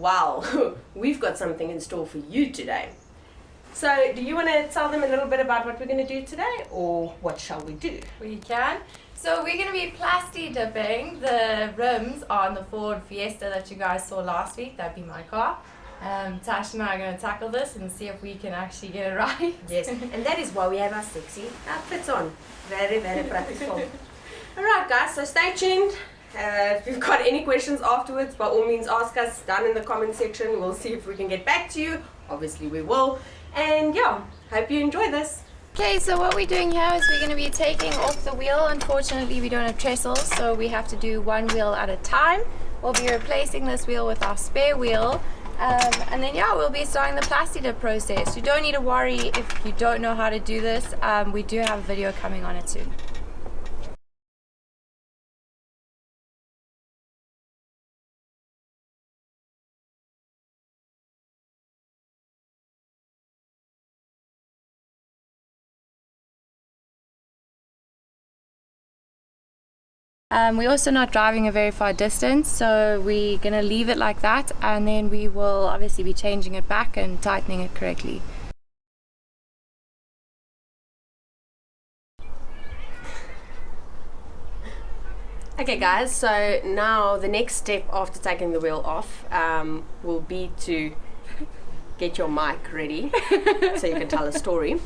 Well, we've got something in store for you today. So, do you want to tell them a little bit about what we're going to do today, or what shall we do? We can. So we're going to be plastidipping the rims on the Ford Fiesta that you guys saw last week. That'd be my car. Tash and I are going to tackle this and see if we can actually get it right. Yes, and that is why we have our sexy outfits on. Very, very practical. Alright guys, so stay tuned. If you've got any questions afterwards, by all means ask us down in the comment section. We'll see if we can get back to you. Obviously we will. And yeah, hope you enjoy this. Okay, so what we're doing here is we're going to be taking off the wheel. Unfortunately, we don't have trestles, so we have to do one wheel at a time. We'll be replacing this wheel with our spare wheel. And then yeah, we'll be starting the Plastidip process. You don't need to worry if you don't know how to do this. We do have a video coming on it soon. We're also not driving a very far distance, so we're going to leave it like that, and then we will obviously be changing it back and tightening it correctly. Okay guys, so now the next step after taking the wheel off will be to get your mic ready so you can tell a story.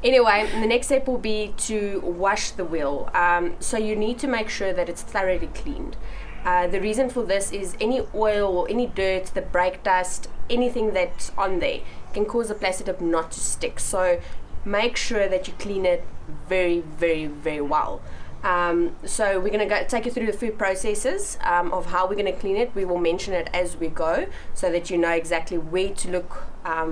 Anyway, the next step will be to wash the wheel. So you need to make sure that it's thoroughly cleaned. The reason for this is any oil or any dirt, the brake dust, anything that's on there can cause the Plastidip not to stick. So make sure that you clean it very, very, very well. So we're going to take you through the few processes of how we're going to clean it. We will mention it as we go so that you know exactly where to look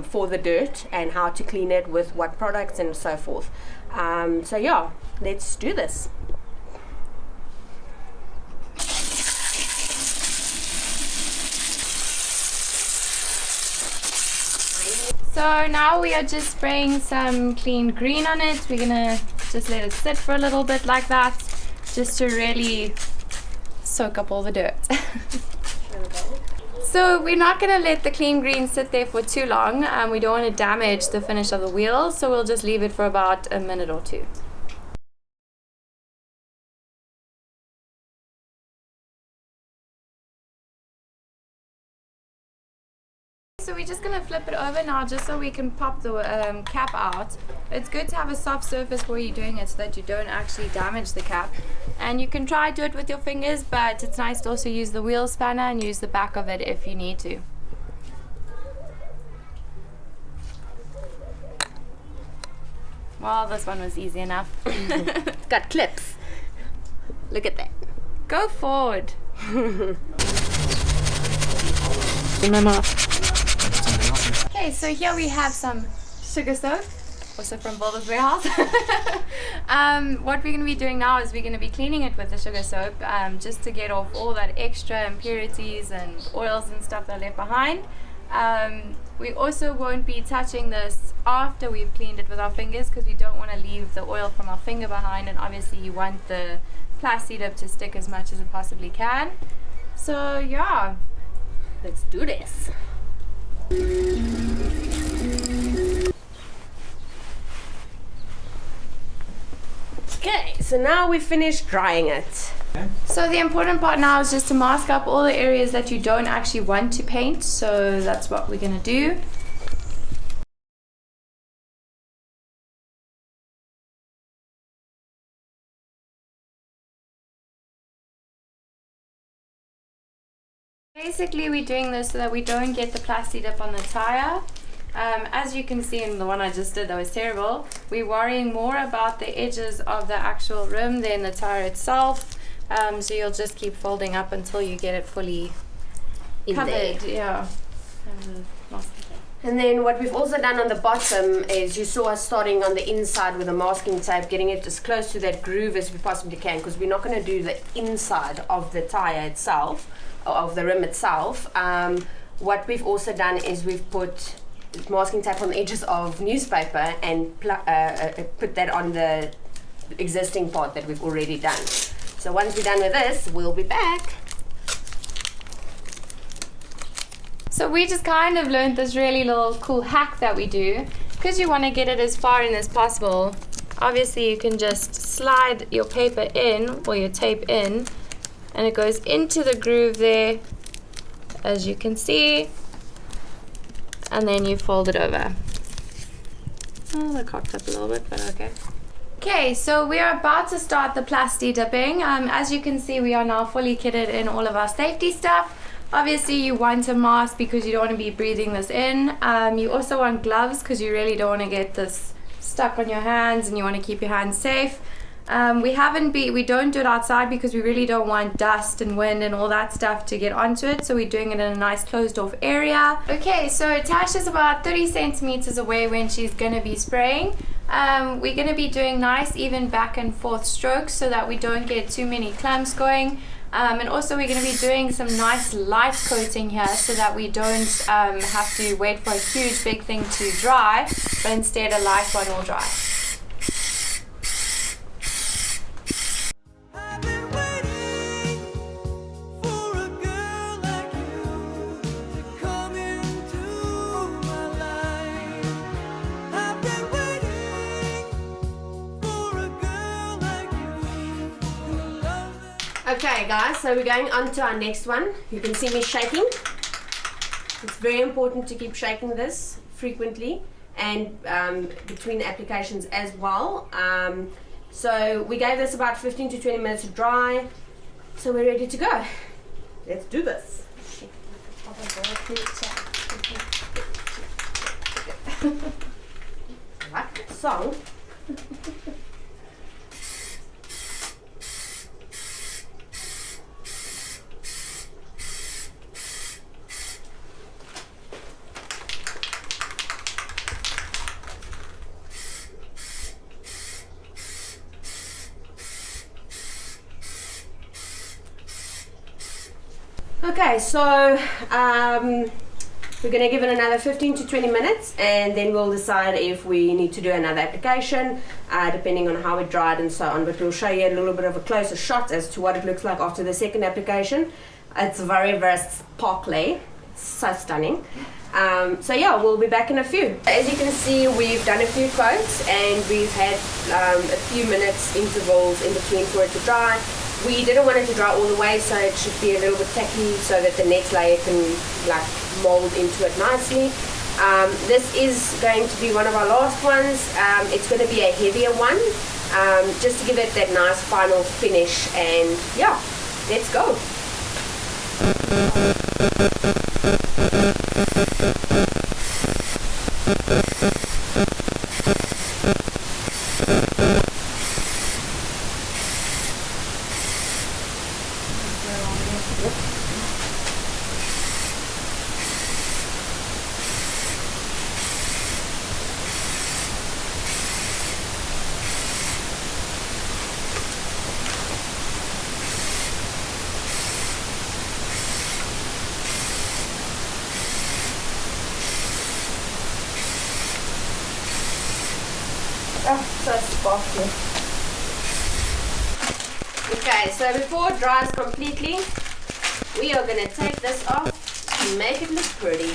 for the dirt and how to clean it with what products and so forth. So yeah, let's do this. So now we are just spraying some clean green on it. We're gonna just let it sit for a little bit like that, just to really soak up all the dirt. So we're not gonna let the clean green sit there for too long. We don't want to damage the finish of the wheel, so we'll just leave it for about a minute or two. So we're just going to flip it over now just so we can pop the cap out. It's good to have a soft surface where you're doing it so that you don't actually damage the cap. And you can try do it with your fingers, but it's nice to also use the wheel spanner and use the back of it if you need to. Well, this one was easy enough. It's got clips. Look at that. Go forward. In my mouth. Okay, so here we have some sugar soap, also from Builder's Warehouse. What we're going to be doing now is we're going to be cleaning it with the sugar soap just to get off all that extra impurities and oils and stuff that are left behind. We also won't be touching this after we've cleaned it with our fingers because we don't want to leave the oil from our finger behind, and obviously you want the Plastidip to stick as much as it possibly can. So yeah, let's do this. Okay, so now we've finished drying it. So the important part now is just to mask up all the areas that you don't actually want to paint, so that's what we're going to do. Basically we're doing this so that we don't get the Plastidip on the tire. As you can see in the one I just did that was terrible, we're worrying more about the edges of the actual rim than the tire itself. So you'll just keep folding up until you get it fully covered. Yeah. And then what we've also done on the bottom is you saw us starting on the inside with the masking tape, getting it as close to that groove as we possibly can, because we're not going to do the inside of the tire itself, or of the rim itself. What we've also done is we've put masking tape on the edges of newspaper and put that on the existing part that we've already done. So once we're done with this, we'll be back. So we just kind of learned this really little cool hack that we do. Because you want to get it as far in as possible, obviously you can just slide your paper in, or your tape in, and it goes into the groove there, as you can see, and then you fold it over. Oh, that cocked up a little bit, but okay. Okay, so we are about to start the Plastidipping. As you can see, we are now fully kitted in all of our safety stuff. Obviously, you want a mask because you don't want to be breathing this in. You also want gloves because you really don't want to get this stuck on your hands, and you want to keep your hands safe. We don't do it outside because we really don't want dust and wind and all that stuff to get onto it, so we're doing it in a nice closed off area. Okay, so Tash is about 30 centimeters away when she's going to be spraying. We're going to be doing nice even back and forth strokes so that we don't get too many clumps going. And also we're going to be doing some nice light coating here so that we don't have to wait for a huge big thing to dry, but instead a light one will dry. Okay guys, so we're going on to our next one. You can see me shaking. It's very important to keep shaking this frequently and between applications as well. So we gave this about 15 to 20 minutes to dry. So we're ready to go. Let's do this. I like that song. Okay, so we're going to give it another 15 to 20 minutes, and then we'll decide if we need to do another application, depending on how it dried and so on. But we'll show you a little bit of a closer shot as to what it looks like after the second application. It's very, very sparkly. It's so stunning. So yeah, we'll be back in a few. As you can see, we've done a few coats, and we've had a few minutes intervals in between for it to dry. We didn't want it to dry all the way, so it should be a little bit tacky so that the next layer can like mold into it nicely. This is going to be one of our last ones. It's going to be a heavier one, just to give it that nice final finish. And yeah, let's go. Oh, so sparkly. Okay, so before it dries completely, we are going to take this off and make it look pretty.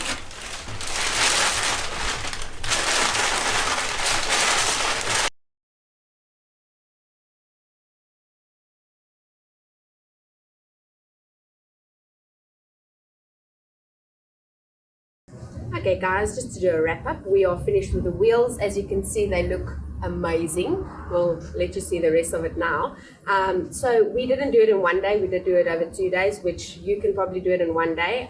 Okay guys, just to do a wrap up, we are finished with the wheels. As you can see, they look amazing. We'll let you see the rest of it now. So we didn't do it in one day, we did do it over 2 days, which you can probably do it in one day.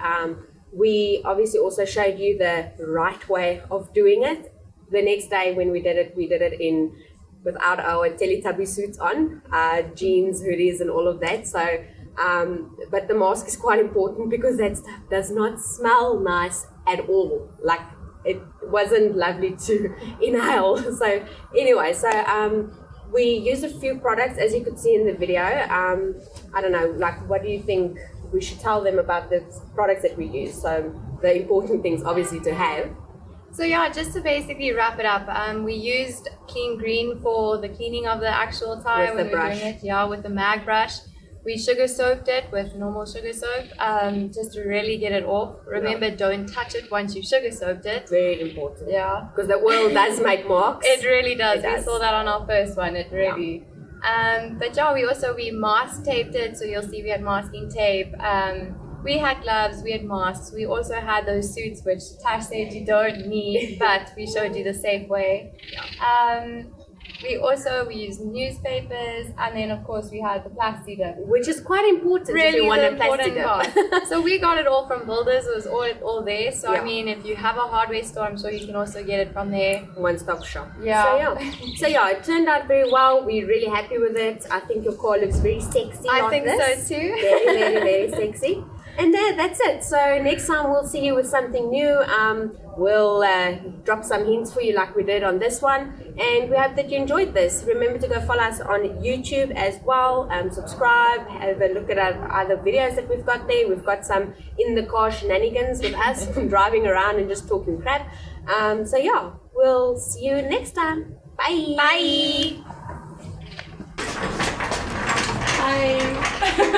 We obviously also showed you the right way of doing it. The next day when we did it in without our Teletubby suits on, jeans, hoodies and all of that. So but the mask is quite important because that stuff does not smell nice at all. Like, it wasn't lovely to inhale. So anyway, so we used a few products, as you could see in the video. I don't know, like, what do you think we should tell them about the products that we use? So the important things obviously to have. So yeah, just to basically wrap it up, we used Clean Green for the cleaning of the actual tire when we were doing it. Yeah, with the mag brush. We sugar soaked it with normal sugar soap, just to really get it off. Remember, don't touch it once you've sugar soaked it. Very important. Yeah. Because the oil does make marks. It really does. It does. We saw that on our first one. It really. But yeah, we mask taped it. So you'll see we had masking tape. We had gloves. We had masks. We also had those suits which Tash said you don't need, but we showed you the safe way. We used newspapers, and then of course we had the Plastidip, which is quite important if you want a Plastidip. Part. So we got it all from Builders. It was all there. So I mean, if you have a hardware store, I'm sure you can also get it from there. One-stop shop. Yeah. So it turned out very well. We're really happy with it. I think your car looks very sexy. I think so too. Very, very, very sexy. And that's it. So next time we'll see you with something new. We'll drop some hints for you like we did on this one. And we hope that you enjoyed this. Remember to go follow us on YouTube as well. Subscribe, have a look at our other videos that we've got there. We've got some in the car shenanigans with us driving around and just talking crap. We'll see you next time. Bye. Bye. Bye.